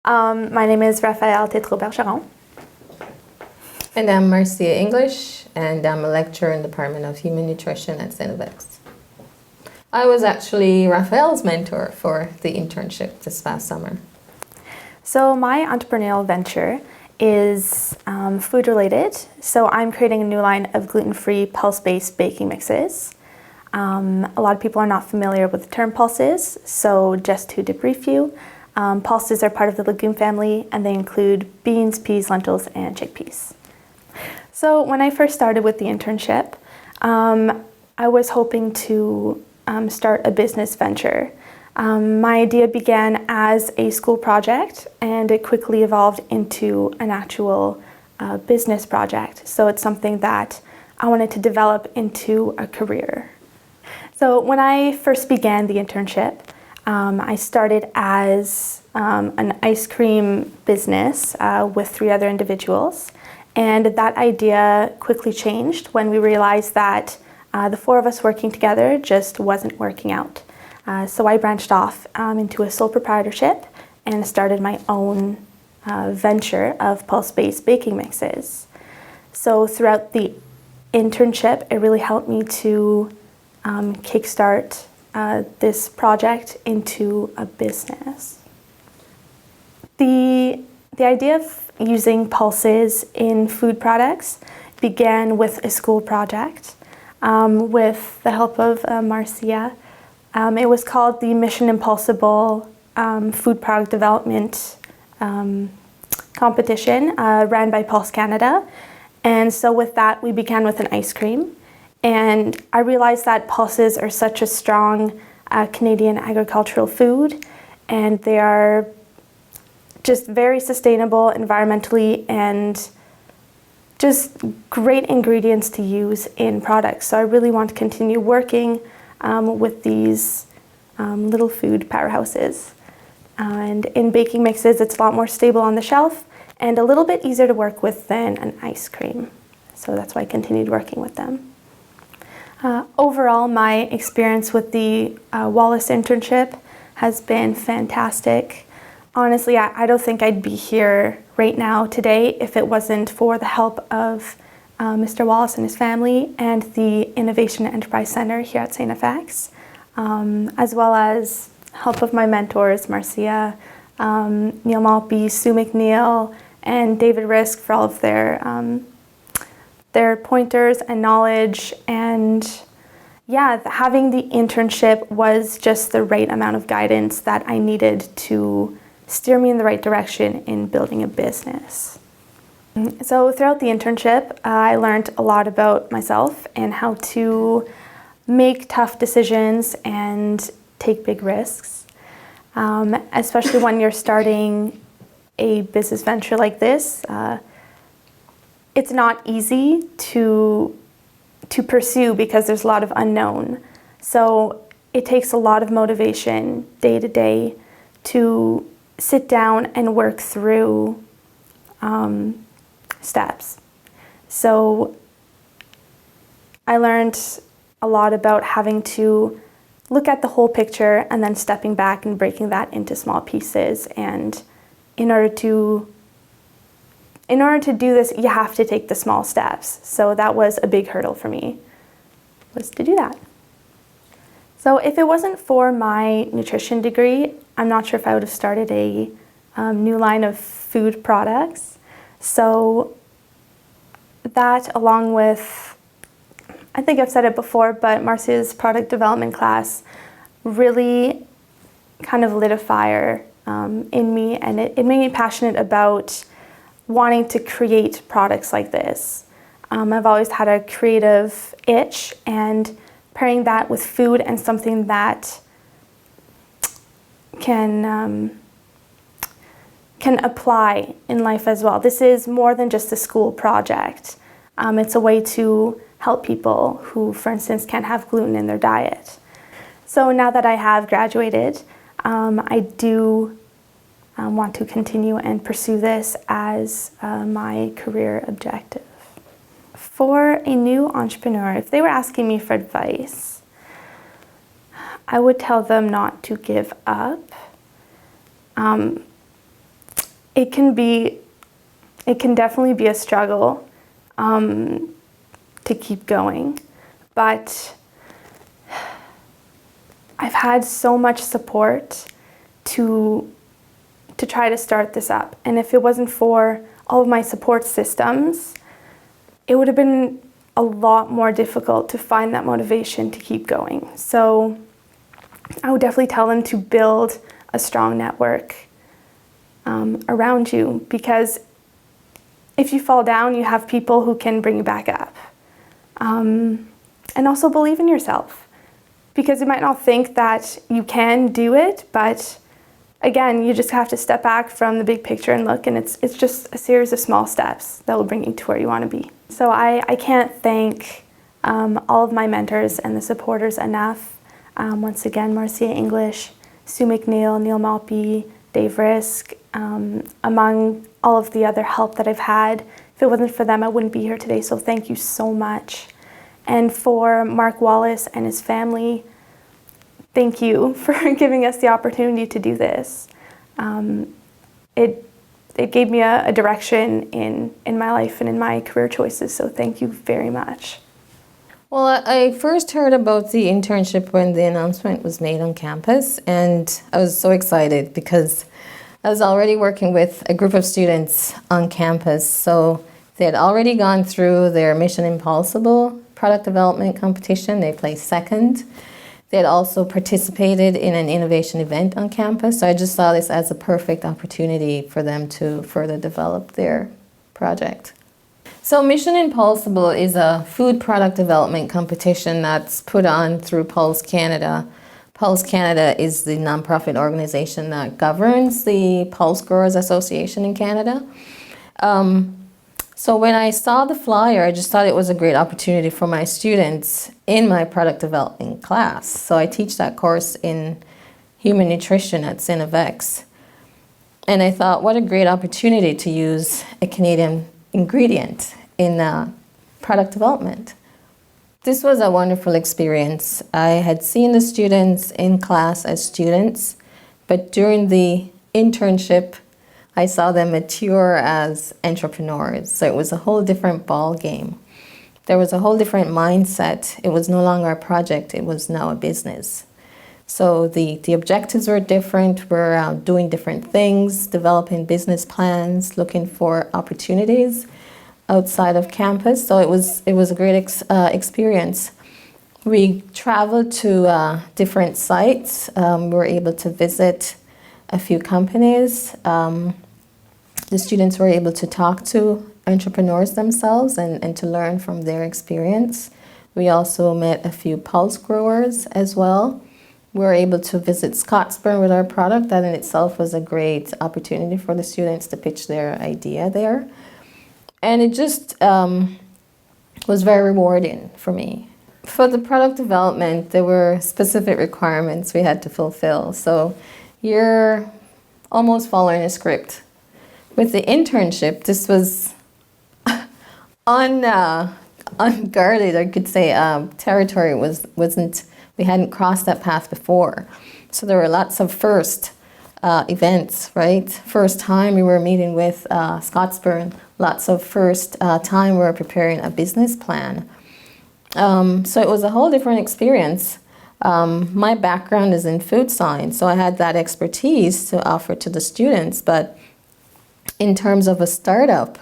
My name is Raphaele Bergeron. And I'm Marcia English, and I'm a lecturer in the Department of Human Nutrition at St. X. I was actually Raphaele's mentor for the internship this past summer. So my entrepreneurial venture is food related. So I'm creating a new line of gluten-free pulse-based baking mixes. A lot of people are not familiar with the term pulses, so just to debrief you, pulses are part of the legume family and they include beans, peas, lentils, and chickpeas. So when I first started with the internship, I was hoping to start a business venture. My idea began as a school project and it quickly evolved into an actual business project. So it's something that I wanted to develop into a career. So when I first began the internship, I started as an ice cream business with 3 other individuals. And that idea quickly changed when we realized that the 4 of us working together just wasn't working out. So I branched off into a sole proprietorship and started my own venture of pulse-based baking mixes. So throughout the internship, it really helped me to kickstart this project into a business. The idea of using pulses in food products began with a school project with the help of Marcia. It was called the Mission Impulsible Food Product Development Competition ran by Pulse Canada. And so with that, we began with an ice cream. And I realized that pulses are such a strong Canadian agricultural food, and they are just very sustainable environmentally and just great ingredients to use in products. So I really want to continue working with these little food powerhouses. And in baking mixes, it's a lot more stable on the shelf and a little bit easier to work with than an ice cream. So that's why I continued working with them. Overall, my experience with the Wallace internship has been fantastic. Honestly, I don't think I'd be here right now today if it wasn't for the help of Mr. Wallace and his family and the Innovation Enterprise Center here at St. FX, as well as help of my mentors, Marcia, Neil Maltby, Sue McNeil, and David Risk for all of their pointers and knowledge. And yeah, having the internship was just the right amount of guidance that I needed to steer me in the right direction in building a business. So throughout the internship, I learned a lot about myself and how to make tough decisions and take big risks, especially when you're starting a business venture like this. It's not easy to pursue because there's a lot of unknown. So it takes a lot of motivation day to day to sit down and work through steps. So I learned a lot about having to look at the whole picture and then stepping back and breaking that into small pieces. And in order to do this, you have to take the small steps. So that was a big hurdle for me, was to do that. So if it wasn't for my nutrition degree, I'm not sure if I would have started a new line of food products. So that, along with, I think I've said it before, but Marcia's product development class really kind of lit a fire in me, and it made me passionate about wanting to create products like this. I've always had a creative itch, and pairing that with food and something that can apply in life as well. This is more than just a school project. It's a way to help people who, for instance, can't have gluten in their diet. So now that I have graduated, I do want to continue and pursue this as my career objective. For a new entrepreneur, if they were asking me for advice, I would tell them not to give up. it can definitely be a struggle to keep going, but I've had so much support to try to start this up. And if it wasn't for all of my support systems, it would have been a lot more difficult to find that motivation to keep going. So I would definitely tell them to build a strong network around you, because if you fall down, you have people who can bring you back up. And also believe in yourself, because you might not think that you can do it, but again, you just have to step back from the big picture and look, and it's just a series of small steps that will bring you to where you want to be. So I can't thank all of my mentors and the supporters enough. Once again, Marcia English, Sue McNeil, Neil Maltby, Dave Risk, among all of the other help that I've had. If it wasn't for them, I wouldn't be here today, so thank you so much. And for Mark Wallace and his family, thank you for giving us the opportunity to do this. It gave me a direction in my life and in my career choices, so thank you very much. Well, I first heard about the internship when the announcement was made on campus, and I was so excited because I was already working with a group of students on campus. So they had already gone through their Mission Impossible product development competition. They placed second. They had also participated in an innovation event on campus. So I just saw this as a perfect opportunity for them to further develop their project. So Mission Impossible is a food product development competition that's put on through Pulse Canada. Pulse Canada is the nonprofit organization that governs the Pulse Growers Association in Canada. So when I saw the flyer, I just thought it was a great opportunity for my students in my product development class. So I teach that course in human nutrition at Cinevex. And I thought, what a great opportunity to use a Canadian ingredient in product development. This was a wonderful experience. I had seen the students in class as students, but during the internship, I saw them mature as entrepreneurs. So it was a whole different ball game. There was a whole different mindset. It was no longer a project, it was now a business. So the objectives were different. We're doing different things, developing business plans, looking for opportunities outside of campus. So it was a great experience. We traveled to different sites. We were able to visit a few companies. The students were able to talk to entrepreneurs themselves and to learn from their experience. We also met a few pulse growers as well. We were able to visit Scottsburn with our product. That in itself was a great opportunity for the students to pitch their idea there. And it just was very rewarding for me. For the product development, there were specific requirements we had to fulfill. So you're almost following a script. With the internship, this was unguarded, I could say. Territory wasn't, we hadn't crossed that path before. So there were lots of first events, right? First time we were meeting with Scottsburn, lots of first time we were preparing a business plan. So it was a whole different experience. My background is in food science, so I had that expertise to offer to the students, but in terms of a startup,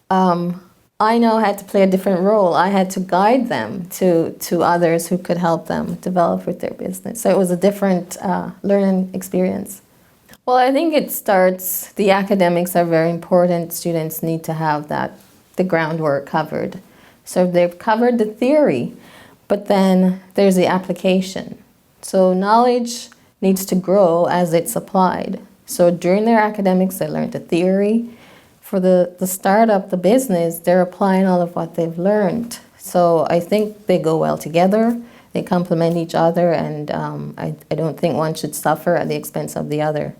I now had to play a different role. I had to guide them to others who could help them develop with their business. So it was a different learning experience. Well, I think it starts, the academics are very important. Students need to have the groundwork covered. So they've covered the theory, but then there's the application. So knowledge needs to grow as it's applied. So during their academics, they learned the theory. For the startup, the business, they're applying all of what they've learned. So I think they go well together. They complement each other, and I don't think one should suffer at the expense of the other.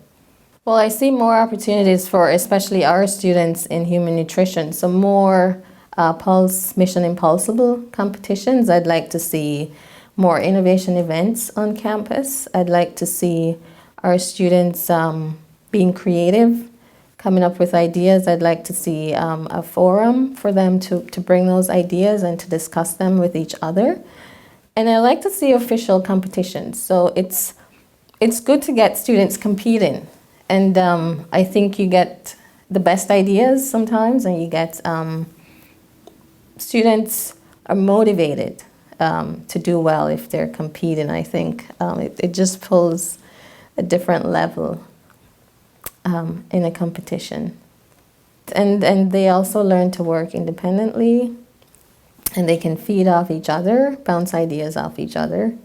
Well, I see more opportunities for especially our students in human nutrition. So more Pulse Mission Impossible competitions. I'd like to see more innovation events on campus. I'd like to see our students being creative, coming up with ideas. I'd like to see a forum for them to bring those ideas and to discuss them with each other. And I like to see official competitions. So it's good to get students competing. And I think you get the best ideas sometimes, and you get students are motivated to do well if they're competing. I think it just pulls a different level in a competition. And they also learn to work independently, and they can feed off each other, bounce ideas off each other.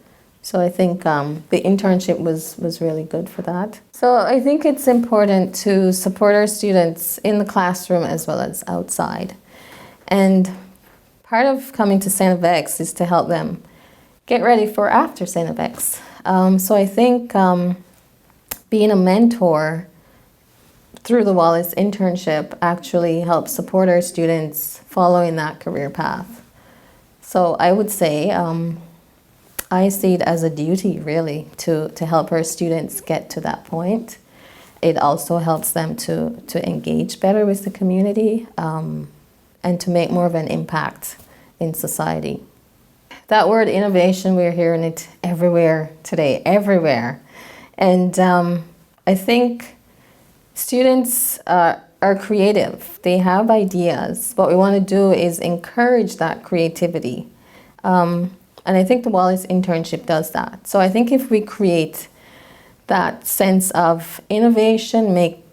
So I think the internship was really good for that. So I think it's important to support our students in the classroom as well as outside. And part of coming to St. FX is to help them get ready for after St. FX. So I think being a mentor through the Wallace internship actually helps support our students following that career path. So I would say I see it as a duty, really, to help our students get to that point. It also helps them to engage better with the community and to make more of an impact in society. That word innovation, we're hearing it everywhere today, everywhere. And I think students are creative. They have ideas. What we want to do is encourage that creativity. And I think the Wallace internship does that. So I think if we create that sense of innovation, make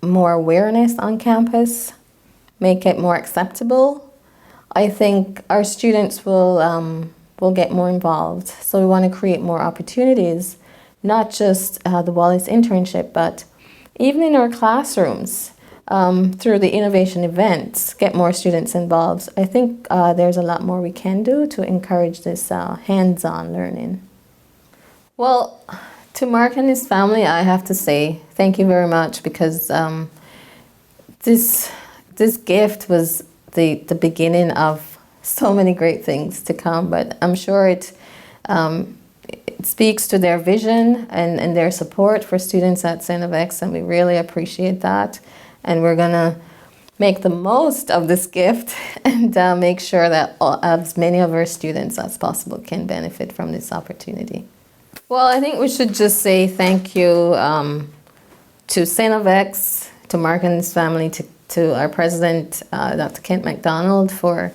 more awareness on campus, make it more acceptable, I think our students will get more involved. So we want to create more opportunities, not just the Wallace internship, but even in our classrooms, through the innovation events, get more students involved. I think there's a lot more we can do to encourage this hands-on learning. Well, to Mark and his family, I have to say thank you very much, because this gift was the beginning of so many great things to come. But I'm sure it speaks to their vision and their support for students at St. FX, and we really appreciate that. And we're gonna make the most of this gift and make sure that as many of our students as possible can benefit from this opportunity. Well, I think we should just say thank you to St. FX, to Mark and his family, to our president, Dr. Kent MacDonald, for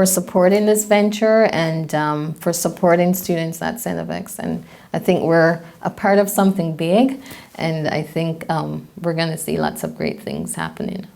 supporting this venture and for supporting students at St. FX. And I think we're a part of something big, and I think we're going to see lots of great things happening.